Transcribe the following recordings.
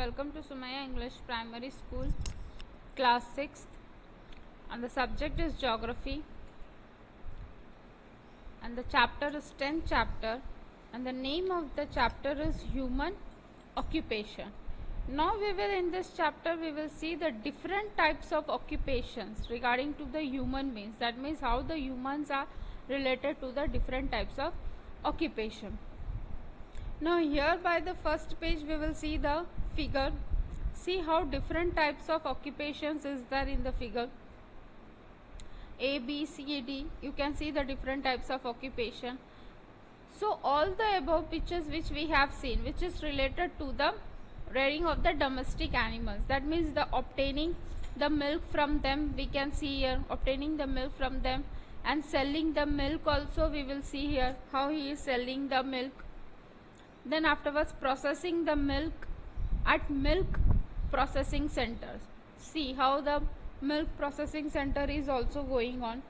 welcome to Sumaya English Primary School, class 6th, and the subject is geography, and the chapter is 10th chapter, and the name of the chapter is human occupation. Now in this chapter we will see the different types of occupations regarding to the human beings. That means how the humans are related to the different types of occupation. Now here by the first page we will see the figure. See how different types of occupations is there in the figure. A, B, C, D. You can see the different types of occupation. So all the above pictures which we have seen, which is related to the rearing of the domestic animals. That means the obtaining the milk from them. We can see here obtaining the milk from them and selling the milk also. We will see here how he is selling the milk. Then afterwards processing the milk at milk processing centers. See how the milk processing center is also going on.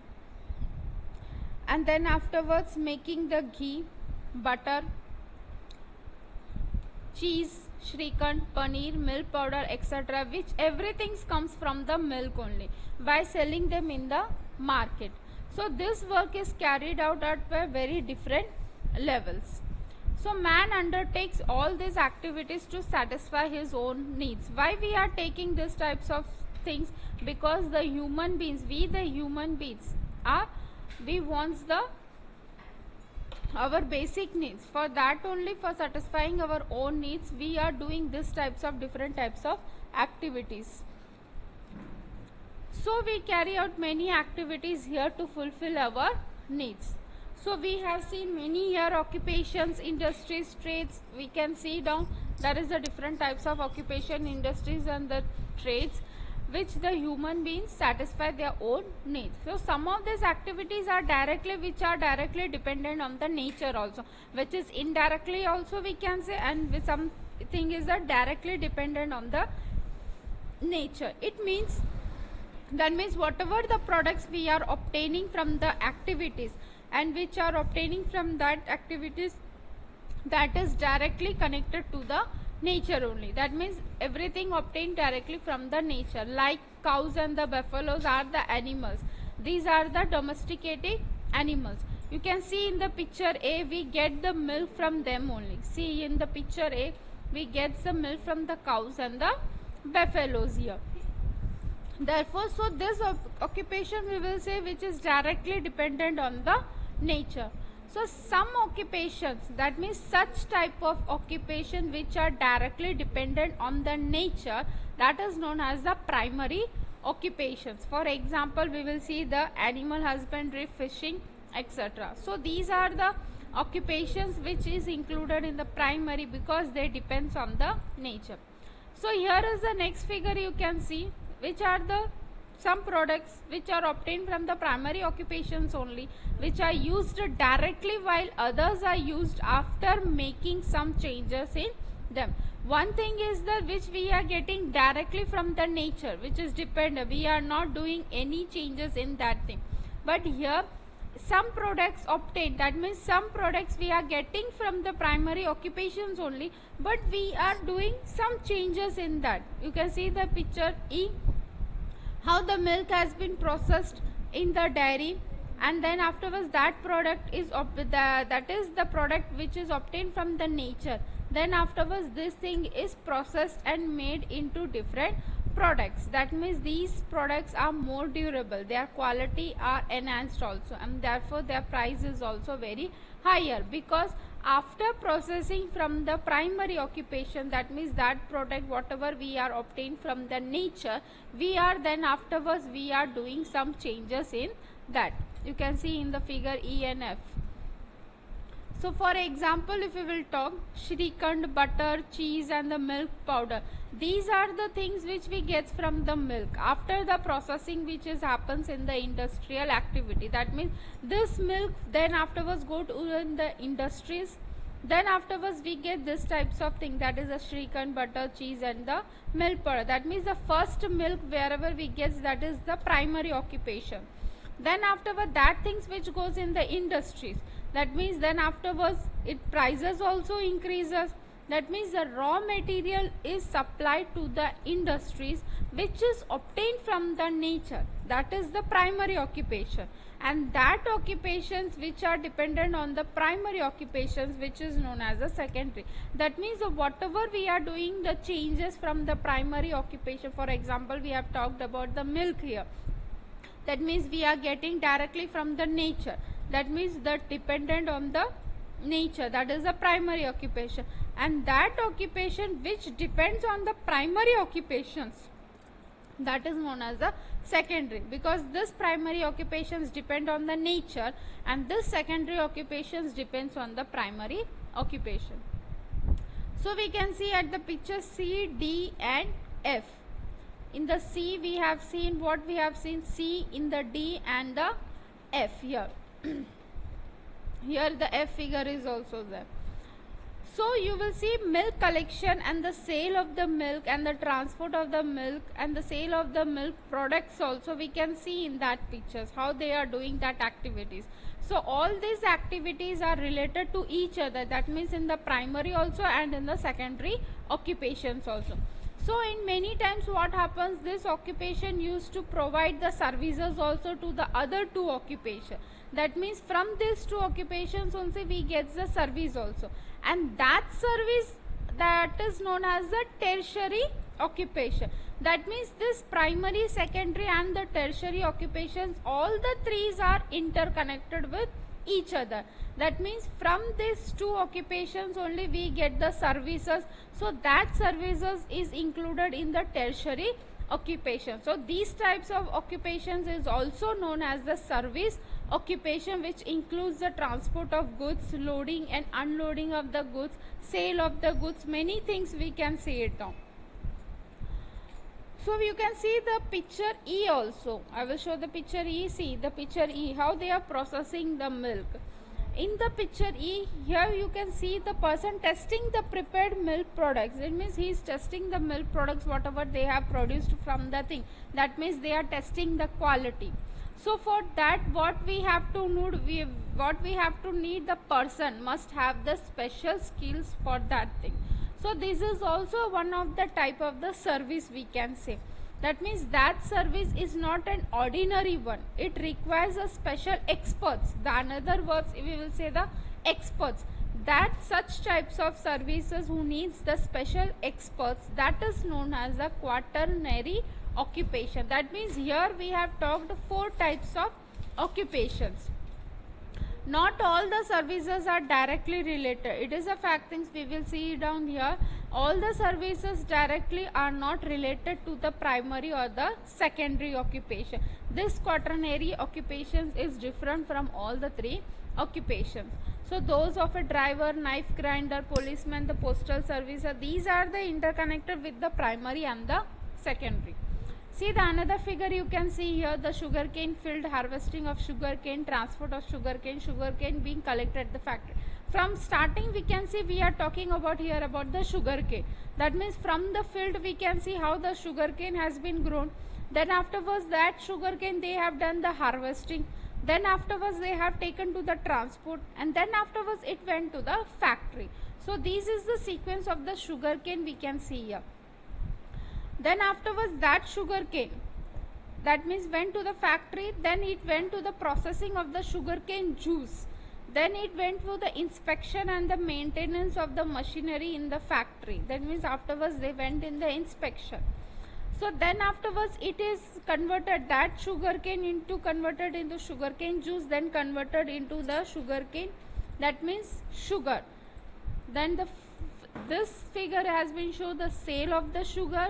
And then afterwards making the ghee, butter, cheese, shrikhand, paneer, milk powder, etc., which everything comes from the milk only, by selling them in the market. So this work is carried out at very different levels. So man undertakes all these activities to satisfy his own needs. Why we are taking these types of things? Because the human beings, we want our basic needs. For that only, for satisfying our own needs, we are doing different types of activities. So we carry out many activities here to fulfill our needs. So we have seen many here occupations, industries, trades. We can see down there is the different types of occupation, industries and the trades which the human beings satisfy their own needs. So some of these activities are directly dependent on the nature also, which is indirectly also we can say, and with something is directly dependent on the nature. That means whatever the products we are obtaining from the activities and which are obtaining from that activities, that is directly connected to the nature only. That means everything obtained directly from the nature. Like cows and the buffaloes are the animals. These are the domesticated animals. You can see in the picture A, we get the milk from them only. See in the picture A, we get the milk from the cows and the buffaloes here. Therefore, so this occupation we will say which is directly dependent on the nature. So some occupations, that means such type of occupation which are directly dependent on the nature, that is known as the primary occupations. For example, we will see the animal husbandry, fishing, etc. So these are the occupations which is included in the primary because they depends on the nature. So here is the next figure. You can see which are the some products which are obtained from the primary occupations only, which are used directly, while others are used after making some changes in them. One thing is that which we are getting directly from the nature, which is dependent. We are not doing any changes in that thing. But here some products obtained, that means some products we are getting from the primary occupations only, but we are doing some changes in that. You can see the picture E, how the milk has been processed in the dairy, and then afterwards that product is that is the product which is obtained from the nature. Then afterwards this thing is processed and made into different products. That means these products are more durable, their quality are enhanced also, and therefore their price is also very higher, because after processing from the primary occupation, that means that product whatever we are obtained from the nature, we are then afterwards we are doing some changes in that. You can see in the figure E and F. So for example, if we will talk shrikhand, butter, cheese and the milk powder, these are the things which we get from the milk after the processing which happens in the industrial activity. That means this milk then afterwards go to in the industries. Then afterwards we get this types of thing, that is a shrikhand, butter, cheese and the milk powder. That means the first milk wherever we get, that is the primary occupation. Then afterward that things which goes in the industries, that means then afterwards it prices also increases. That means the raw material is supplied to the industries which is obtained from the nature. That is the primary occupation. And that occupations which are dependent on the primary occupations which is known as the secondary. That means whatever we are doing the changes from the primary occupation. For example, we have talked about the milk here. That means we are getting directly from the nature. That means that dependent on the nature, that is the primary occupation. And that occupation which depends on the primary occupations, that is known as the secondary, because this primary occupations depend on the nature and this secondary occupations depends on the primary occupation. So we can see at the picture C, D and F. In the C we have seen what we have seen, C, in the D and the F here. Here the F figure is also there. So you will see milk collection and the sale of the milk and the transport of the milk and the sale of the milk products also we can see in that pictures how they are doing that activities. So all these activities are related to each other. That means in the primary also and in the secondary occupations also. So in many times what happens, this occupation used to provide the services also to the other two occupations. That means from these two occupations only we get the service also, and that service, that is known as the tertiary occupation. That means this primary, secondary and the tertiary occupations, all the three are interconnected with each other. That means from these two occupations only we get the services. So that services is included in the tertiary occupation. So these types of occupations is also known as the service occupation, which includes the transport of goods, loading and unloading of the goods, sale of the goods, many things we can see it down. So you can see the picture E also. I will show the picture E. See the picture E, how they are processing the milk. In the picture E, here you can see the person testing the prepared milk products. It means he is testing the milk products whatever they have produced from the thing. That means they are testing the quality. So for that what we have to need, the person must have the special skills for that thing. So this is also one of the type of the service we can say. That means that service is not an ordinary one. It requires a special experts. The another words we will say the experts. That such types of services who needs the special experts, that is known as a quaternary occupation. That means here we have talked 4 types of occupations. Not all the services are directly related. It is a fact things we will see down here. All the services directly are not related to the primary or the secondary occupation. This quaternary occupation is different from all the 3 occupations. So those of a driver, knife grinder, policeman, the postal service, these are the interconnected with the primary and the secondary. See the another figure you can see here, the sugarcane field, harvesting of sugarcane, transport of sugarcane being collected at the factory. From starting we can see we are talking about here about the sugarcane. That means from the field we can see how the sugarcane has been grown. Then afterwards that sugarcane they have done the harvesting. Then afterwards they have taken to the transport, and then afterwards it went to the factory. So this is the sequence of the sugarcane we can see here. Then afterwards that sugarcane, that means went to the factory, then it went to the processing of the sugarcane juice. Then it went to the inspection and the maintenance of the machinery in the factory. That means afterwards they went in the inspection. So then afterwards it is converted, that sugarcane converted into sugarcane juice, then converted into the sugarcane, that means sugar. Then this figure has been shown the sale of the sugar.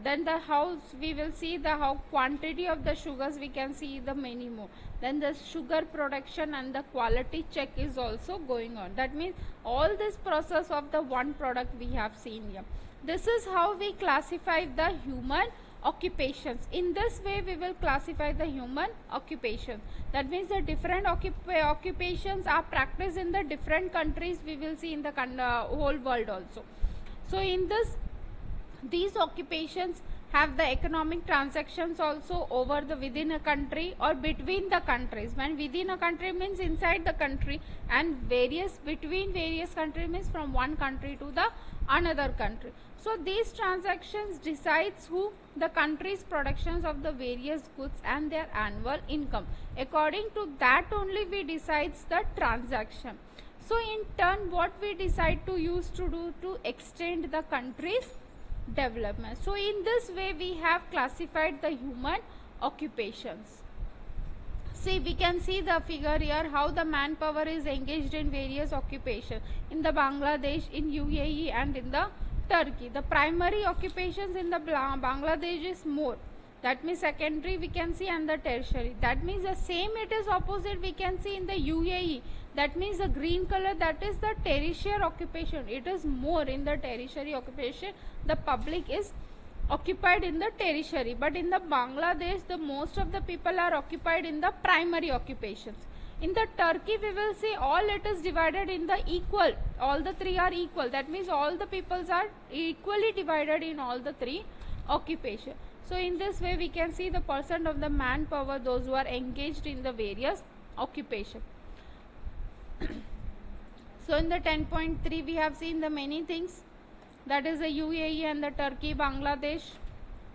Then the how we will see the how quantity of the sugars we can see the many more. Then the sugar production and the quality check is also going on. That means all this process of the one product we have seen here. This is how we classify the human occupations. In this way we will classify the human occupations. That means the different occupations are practiced in the different countries, we will see in the whole world also. So in this These occupations have the economic transactions also over the within a country or between the countries. When within a country means inside the country, and various between various country means from one country to the another country. So these transactions decides who the country's productions of the various goods and their annual income. According to that only we decides the transaction. So in turn what we decide to use to do to extend the country's development. So in this way we have classified the human occupations. See, we can see the figure here how the manpower is engaged in various occupations in the Bangladesh, in UAE and in the Turkey. The primary occupations in the Bangladesh is more, that means secondary we can see, and the tertiary, that means the same it is opposite we can see in the UAE, that means the green color, that is the tertiary occupation. It is more in the tertiary occupation, the public is occupied in the tertiary, but in the Bangladesh the most of the people are occupied in the primary occupations. In the Turkey we will see all it is divided in the equal, all the three are equal, that means all the peoples are equally divided in all the three occupations. So in this way we can see the percent of the manpower those who are engaged in the various occupation. So in the 10.3 we have seen the many things, that is the UAE and the Turkey, Bangladesh.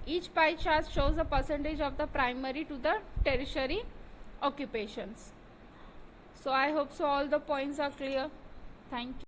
Each pie chart shows a percentage of the primary to the tertiary occupations. So I hope so all the points are clear. Thank you.